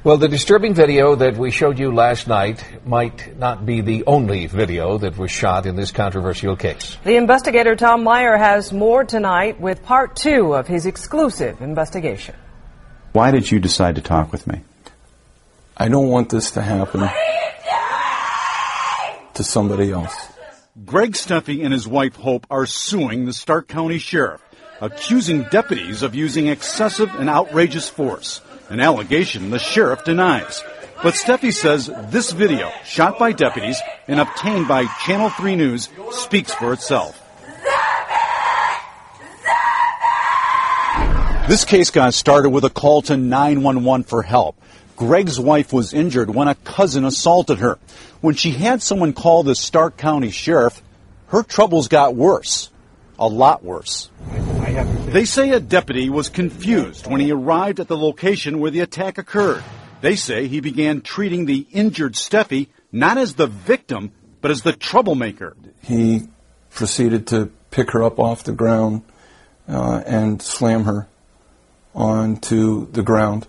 Well, the disturbing video that we showed you last night might not be the only video that was shot in this controversial case. The investigator Tom Meyer has more tonight with part 2 of his exclusive investigation. Why did you decide to talk with me? I don't want this to happen to somebody else. Greg Steffi and his wife Hope are suing the Stark County Sheriff, accusing deputies of using excessive and outrageous force, an allegation the sheriff denies. But Steffi says this video, shot by deputies and obtained by Channel 3 News, speaks for itself. This case got started with a call to 911 for help. Greg's wife was injured when a cousin assaulted her. When she had someone call the Stark County Sheriff, her troubles got worse. A lot worse. They say a deputy was confused when he arrived at the location where the attack occurred. They say he began treating the injured Steffi not as the victim, but as the troublemaker. He proceeded to pick her up off the ground and slam her onto the ground.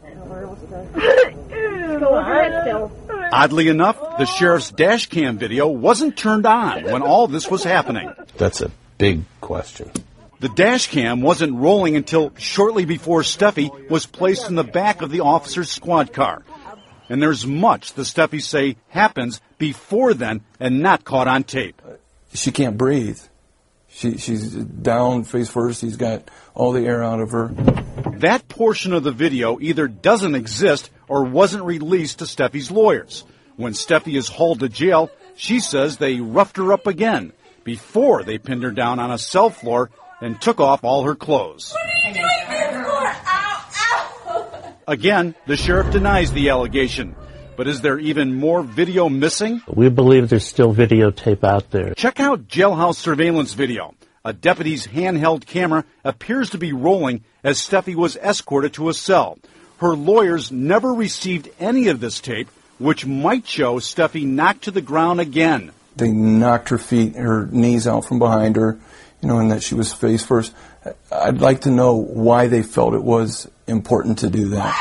Oddly enough, the sheriff's dash cam video wasn't turned on when all this was happening. That's a big question. The dash cam wasn't rolling until shortly before Steffi was placed in the back of the officer's squad car. And there's much the Steffis say happens before then and not caught on tape. She can't breathe. She's down face first. He's got all the air out of her. That portion of the video either doesn't exist or wasn't released to Steffi's lawyers. When Steffi is hauled to jail, she says they roughed her up again before they pinned her down on a cell floor and took off all her clothes. Again, the sheriff denies the allegation. But is there even more video missing? We believe there's still videotape out there. Check out jailhouse surveillance video. A deputy's handheld camera appears to be rolling as Steffi was escorted to a cell. Her lawyers never received any of this tape, which might show Steffi knocked to the ground again. They knocked her knees out from behind her, and that she was face first. I'd like to know why they felt it was important to do that.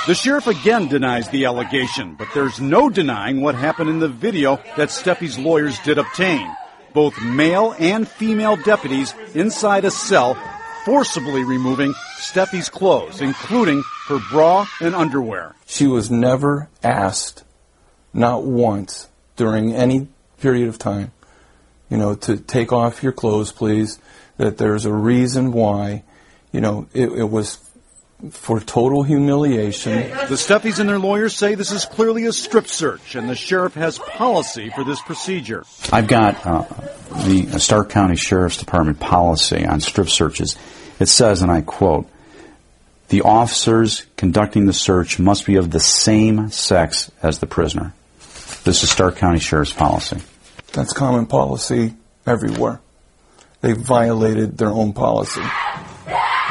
The sheriff again denies the allegation, but there's no denying what happened in the video that Steffi's lawyers did obtain. Both male and female deputies inside a cell forcibly removing Steffi's clothes, including her bra and underwear. She was never asked, not once, during any period of time, to take off your clothes, please, that there's a reason why. It was for total humiliation. The Steffis and their lawyers say this is clearly a strip search, and the sheriff has policy for this procedure. I've got the Stark County Sheriff's Department policy on strip searches. It says, and I quote, "The officers conducting the search must be of the same sex as the prisoner." This is Stark County Sheriff's policy. That's common policy everywhere. They violated their own policy.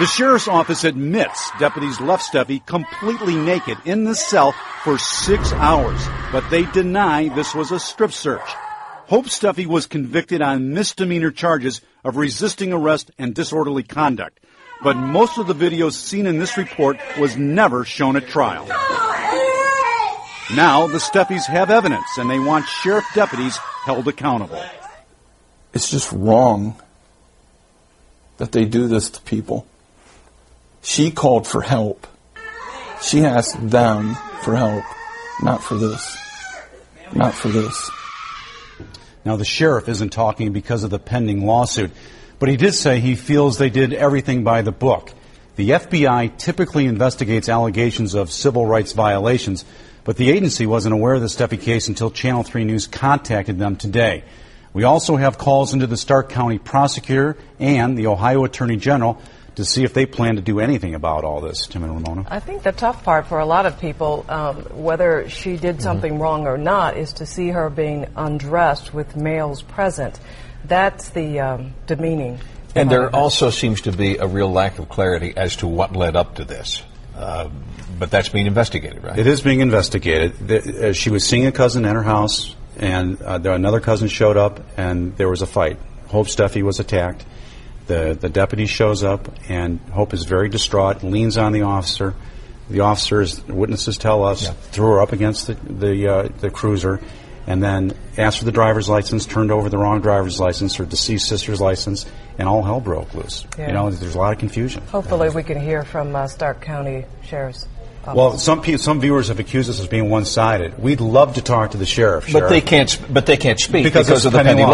The sheriff's office admits deputies left Steffi completely naked in the cell for 6 hours, but they deny this was a strip search. Hope Steffi was convicted on misdemeanor charges of resisting arrest and disorderly conduct, but most of the videos seen in this report was never shown at trial. Now the Steffis have evidence, and they want sheriff deputies held accountable. It's just wrong that they do this to people. She called for help. She asked them for help, not for this. Not for this. Now, the sheriff isn't talking because of the pending lawsuit, but he did say he feels they did everything by the book. The FBI typically investigates allegations of civil rights violations, but the agency wasn't aware of the Steffi case until Channel 3 News contacted them today. We also have calls into the Stark County prosecutor and the Ohio Attorney General to see if they plan to do anything about all this. Tim and Ramona. I think the tough part for a lot of people, whether she did something wrong or not, is to see her being undressed with males present. That's the demeaning. And there also seems to be a real lack of clarity as to what led up to this. But that's being investigated, right? It is being investigated. She was seeing a cousin at her house, and another cousin showed up, and there was a fight. Hope Steffi was attacked. The deputy shows up, and Hope is very distraught, leans on the officer. The officers, witnesses tell us, threw her up against the cruiser, and then asked for the driver's license, turned over the wrong driver's license, her deceased sister's license, and all hell broke loose. Yeah. You know, there's a lot of confusion. Hopefully we can hear from Stark County Sheriff's Office. Well, some viewers have accused us of being one-sided. We'd love to talk to the sheriff. But they can't speak because of the pending pending law.